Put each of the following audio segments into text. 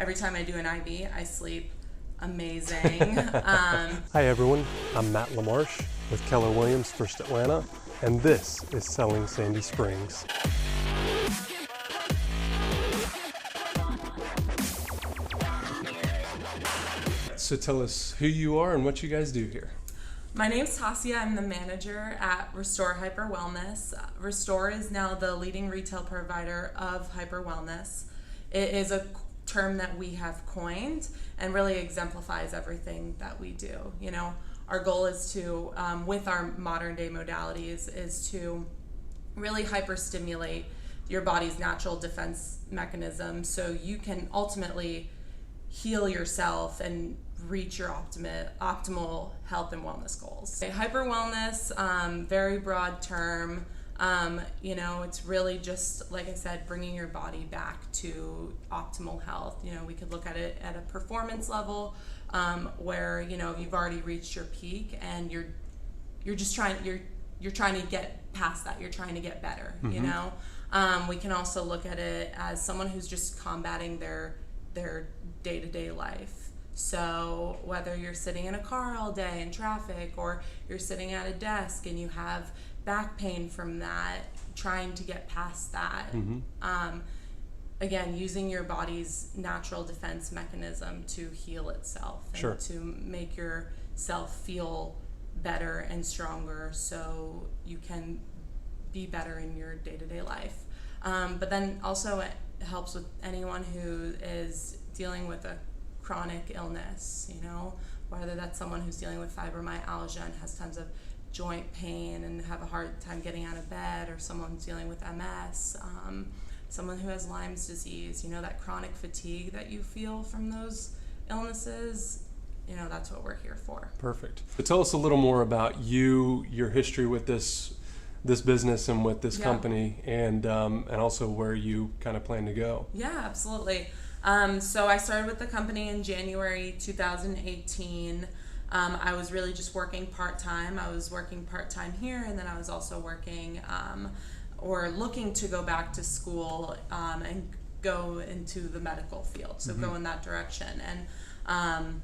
every time I do an IV, I sleep amazing. Hi everyone, I'm Matt LaMarsh with Keller Williams First Atlanta, and this is Selling Sandy Springs. So tell us who you are and what you guys do here. My name's Tasija. I'm the manager at Restore Hyper Wellness. Restore is now the leading retail provider of hyper wellness. It is a term that we have coined and really exemplifies everything that we do. You know, our goal is to, with our modern day modalities, is to really hyper stimulate your body's natural defense mechanism so you can ultimately heal yourself and reach your optimal health and wellness goals. Hyper wellness, very broad term. You know, it's really just, like I said, bringing your body back to optimal health. You know, we could look at it at a performance level, where, you know, you've already reached your peak and you're just trying to get past that. You're trying to get better, you know? We can also look at it as someone who's just combating their day-to-day life. So whether you're sitting in a car all day in traffic, or you're sitting at a desk and you have back pain from that, trying to get past that. Again, using your body's natural defense mechanism to heal itself and to make yourself feel better and stronger so you can be better in your day-to-day life. But then also it helps with anyone who is dealing with a chronic illness, you know, whether that's someone who's dealing with fibromyalgia and has tons of joint pain and have a hard time getting out of bed, or someone who's dealing with MS, someone who has Lyme's disease, you know, that chronic fatigue that you feel from those illnesses, you know, that's what we're here for. Perfect. So tell us a little more about you, your history with this business and with this company, and also where you kind of plan to go. Yeah, absolutely. So I started with the company in January 2018. I was really just working part-time. I was working part-time here, and then I was also working or looking to go back to school and go into the medical field, so go in that direction. And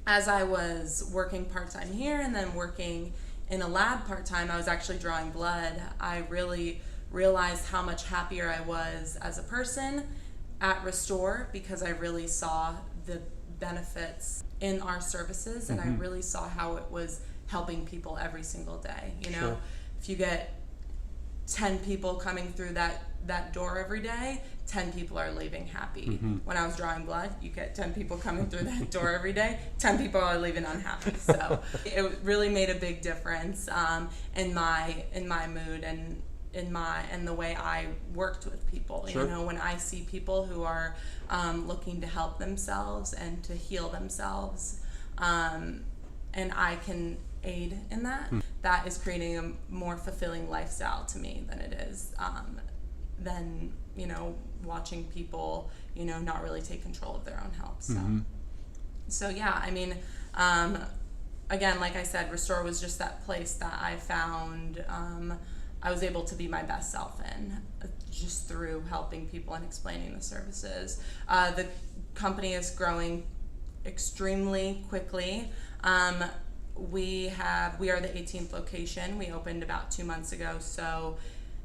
as I was working part-time here and then working in a lab part-time, I was actually drawing blood. I really realized how much happier I was as a person at Restore, because I really saw the benefits in our services, and I really saw how it was helping people every single day. You know, if you get 10 people coming through that door every day, 10 people are leaving happy. When I was drawing blood, you get 10 people coming through that door every day, 10 people are leaving unhappy. So it really made a big difference in my mood and in the way I worked with people. You know, when I see people who are looking to help themselves and to heal themselves, and I can aid in that, that is creating a more fulfilling lifestyle to me than it is than, you know, watching people, you know, not really take control of their own health. So yeah, I mean, again, like I said, Restore was just that place that I found I was able to be my best self in, just through helping people and explaining the services. The company is growing extremely quickly. We are the 18th location. We opened about 2 months ago, so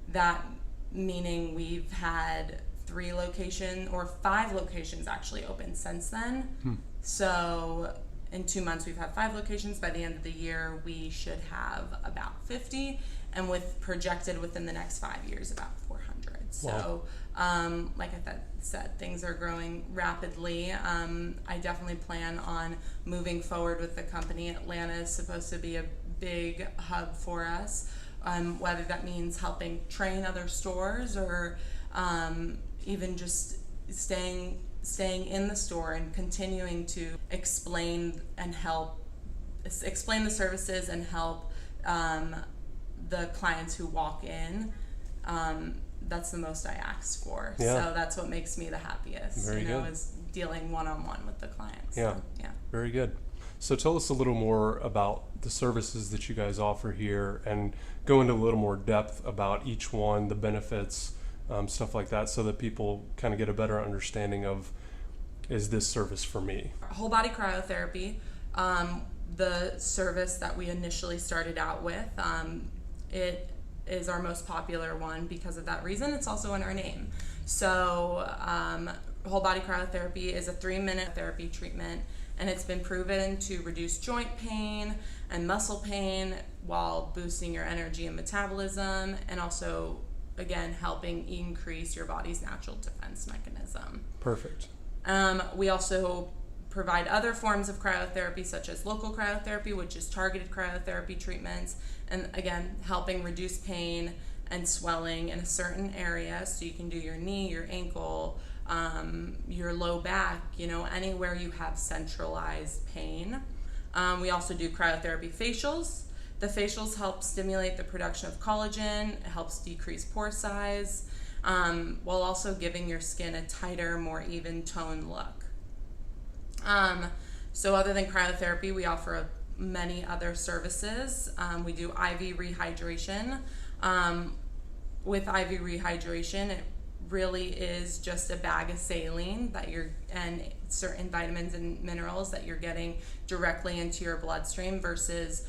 that meaning we've had 5 locations actually open since then. So in 2 months we've had 5 locations. By the end of the year we should have about 50, and with projected within the next 5 years about 400. So like I said, things are growing rapidly. I definitely plan on moving forward with the company. Atlanta is supposed to be a big hub for us, whether that means helping train other stores, or even just staying in the store and continuing to explain the services and help the clients who walk in. That's the most I ask for. So that's what makes me the happiest. Very good. Is dealing one-on-one with the clients. Yeah. Very good. So tell us a little more about the services that you guys offer here, and go into a little more depth about each one, the benefits, stuff like that, so that people kind of get a better understanding of is this service for me? Whole body cryotherapy, the service that we initially started out with, it is our most popular one because of that reason. It's also in our name. So whole body cryotherapy is a 3-minute therapy treatment, and it's been proven to reduce joint pain and muscle pain while boosting your energy and metabolism, and also, again, helping increase your body's natural defense mechanism. Perfect. We also provide other forms of cryotherapy, such as local cryotherapy, which is targeted cryotherapy treatments, and again, helping reduce pain and swelling in a certain area. So you can do your knee, your ankle, your low back, anywhere you have centralized pain. We also do cryotherapy facials. The facials help stimulate the production of collagen. It helps decrease pore size, while also giving your skin a tighter, more even tone look. So other than cryotherapy, we offer many other services. We do IV rehydration. With IV rehydration, it really is just a bag of saline and certain vitamins and minerals that you're getting directly into your bloodstream versus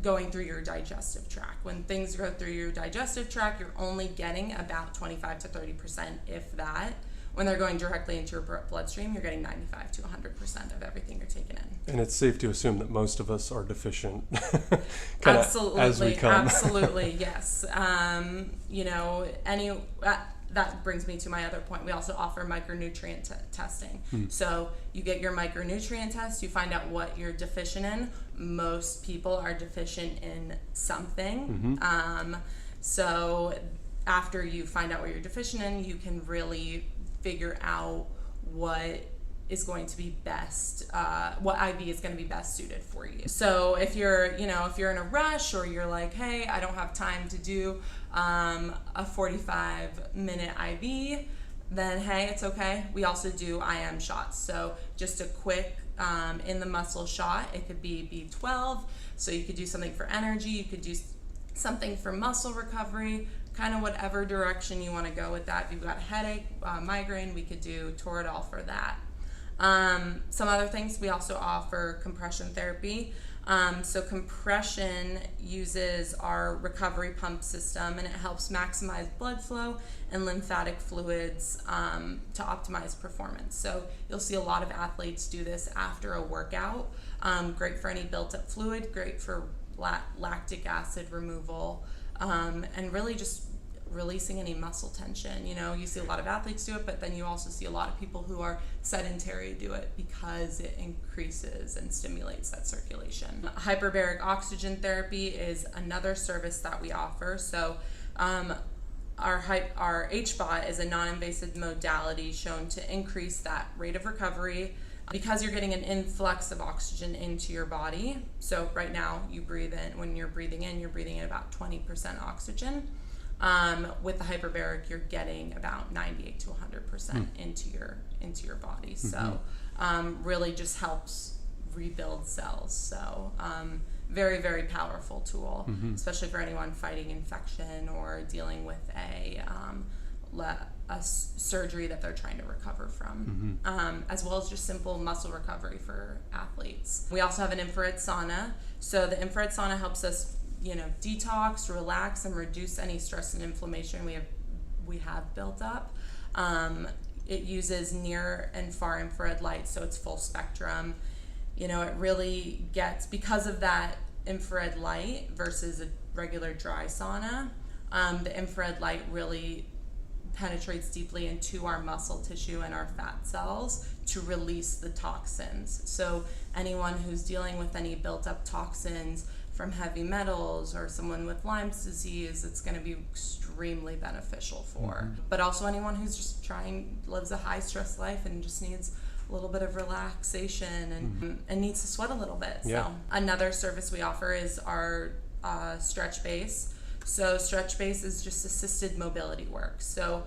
going through your digestive tract. When things go through your digestive tract, you're only getting about 25 to 30%, if that. When they're going directly into your bloodstream, you're getting 95 to 100% of everything you're taking in. And it's safe to assume that most of us are deficient Absolutely, as we come. Absolutely, yes. That brings me to my other point. We also offer micronutrient testing. So you get your micronutrient test, you find out what you're deficient in. Most people are deficient in something. So after you find out what you're deficient in, you can really figure out what is going to be best, what IV is going to be best suited for you. So if you're in a rush, or you're like, hey, I don't have time to do a 45-minute IV, then hey, it's okay. We also do IM shots. So just a quick in the muscle shot. It could be B12. So you could do something for energy. You could do something for muscle recovery, kind of whatever direction you want to go with that. If you've got a headache, migraine, we could do Toradol for that. Some other things, we also offer compression therapy. So compression uses our recovery pump system, and it helps maximize blood flow and lymphatic fluids to optimize performance. So you'll see a lot of athletes do this after a workout. Great for any built up fluid, great for lactic acid removal, and really just releasing any muscle tension. You see a lot of athletes do it, but then you also see a lot of people who are sedentary do it because it increases and stimulates that circulation. Hyperbaric oxygen therapy is another service that we offer. So our HBOT is a non-invasive modality shown to increase that rate of recovery because you're getting an influx of oxygen into your body. So right now you breathe in, when you're breathing in about 20% oxygen. With the hyperbaric, you're getting about 98 to 100% into your body. So really just helps rebuild cells. So very, very powerful tool, especially for anyone fighting infection or dealing with a surgery that they're trying to recover from, as well as just simple muscle recovery for athletes. We also have an infrared sauna. So the infrared sauna helps us detox, relax, and reduce any stress and inflammation we have built up. It uses near and far infrared light, so it's full spectrum. It really gets, because of that infrared light versus a regular dry sauna, the infrared light really penetrates deeply into our muscle tissue and our fat cells to release the toxins. So anyone who's dealing with any built up toxins from heavy metals, or someone with Lyme's disease, it's going to be extremely beneficial for. But also anyone who's just lives a high stress life and just needs a little bit of relaxation and needs to sweat a little bit. Yeah. So another service we offer is our stretch base. So stretch base is just assisted mobility work. So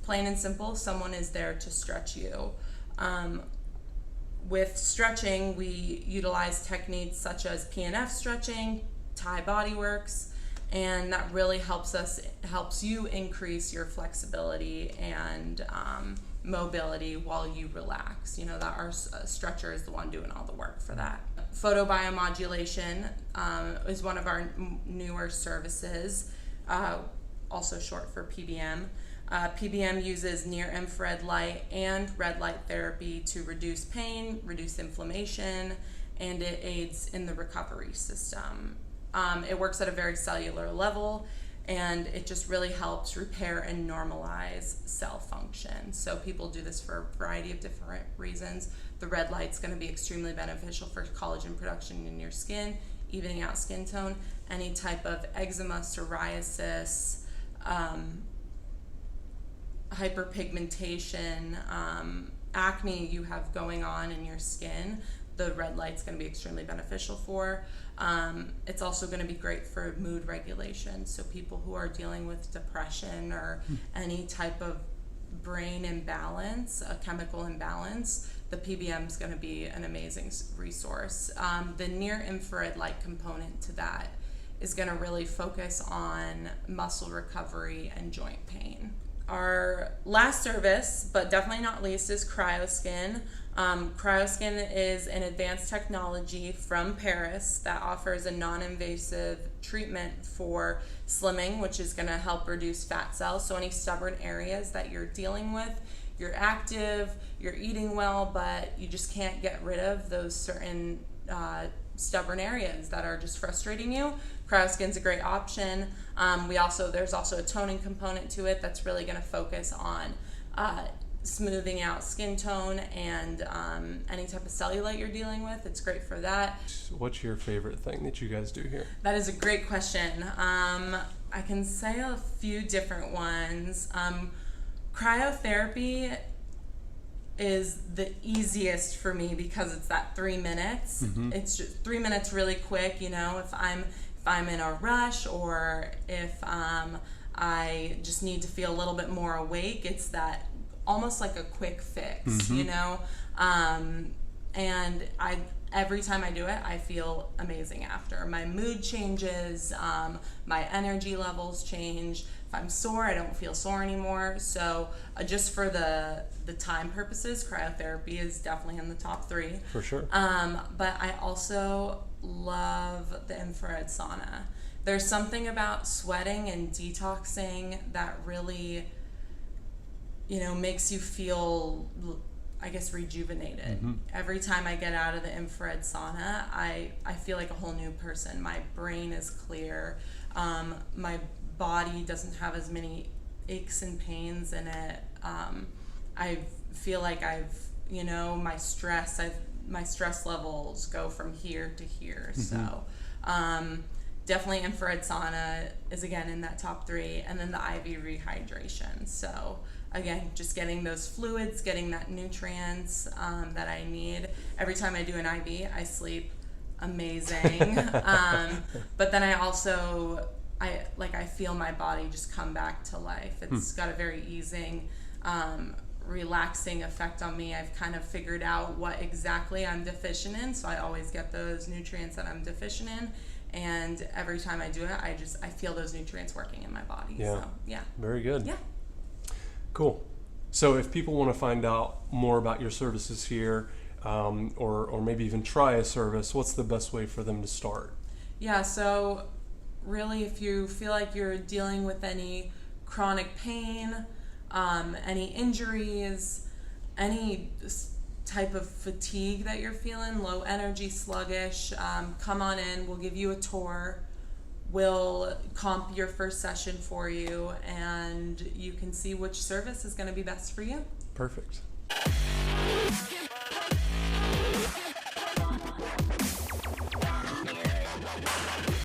plain and simple, someone is there to stretch you. With stretching, we utilize techniques such as PNF stretching, Thai body works, and that really helps you increase your flexibility and mobility while you relax. You know, that our stretcher is the one doing all the work for that. Photobiomodulation is one of our newer services, also short for PBM. PBM uses near-infrared light and red light therapy to reduce pain, reduce inflammation, and it aids in the recovery system. It works at a very cellular level, and it just really helps repair and normalize cell function. So people do this for a variety of different reasons. The red light's going to be extremely beneficial for collagen production in your skin, evening out skin tone, any type of eczema, psoriasis, hyperpigmentation, acne you have going on in your skin. The red light's going to be extremely beneficial for. It's also going to be great for mood regulation. So people who are dealing with depression or any type of brain imbalance, a chemical imbalance, the PBM is going to be an amazing resource. The near infrared light component to that is going to really focus on muscle recovery and joint pain. Our last service, but definitely not least, is CryoSkin. CryoSkin is an advanced technology from Paris that offers a non-invasive treatment for slimming, which is going to help reduce fat cells. So any stubborn areas that you're dealing with, you're active, you're eating well, but you just can't get rid of those certain stubborn areas that are just frustrating you. CryoSkin's a great option. There's also a toning component to it that's really going to focus on smoothing out skin tone and any type of cellulite you're dealing with. It's great for that. What's your favorite thing that you guys do here? That is a great question. I can say a few different ones. Cryotherapy is the easiest for me because it's that 3 minutes. It's just 3 minutes really quick. You know, if I'm in a rush or if I just need to feel a little bit more awake, it's that almost like a quick fix, you know? And every time I do it, I feel amazing after. My mood changes, my energy levels change. If I'm sore, I don't feel sore anymore. So just for the time purposes, cryotherapy is definitely in the top 3. For sure. But I also love the infrared sauna. There's something about sweating and detoxing that really, you know, makes you feel, I guess, rejuvenated. Every time I get out of the infrared sauna, I feel like a whole new person. My brain is clear. My body doesn't have as many aches and pains in it. I feel like my stress levels go from here to here. So definitely infrared sauna is again in that top 3, and then the IV rehydration. So again, just getting those fluids, getting that nutrients that I need. Every time I do an IV, I sleep amazing. But then I feel my body just come back to life. It's got a very easing, relaxing effect on me. I've kind of figured out what exactly I'm deficient in, so I always get those nutrients that I'm deficient in. And every time I do it, I feel those nutrients working in my body. Yeah. So, yeah. Very good. Yeah. Cool. So if people want to find out more about your services here, or maybe even try a service, what's the best way for them to start? Yeah, so really if you feel like you're dealing with any chronic pain, any injuries, any type of fatigue that you're feeling, low energy, sluggish, come on in. We'll give you a tour. We'll comp your first session for you, and you can see which service is going to be best for you. Perfect.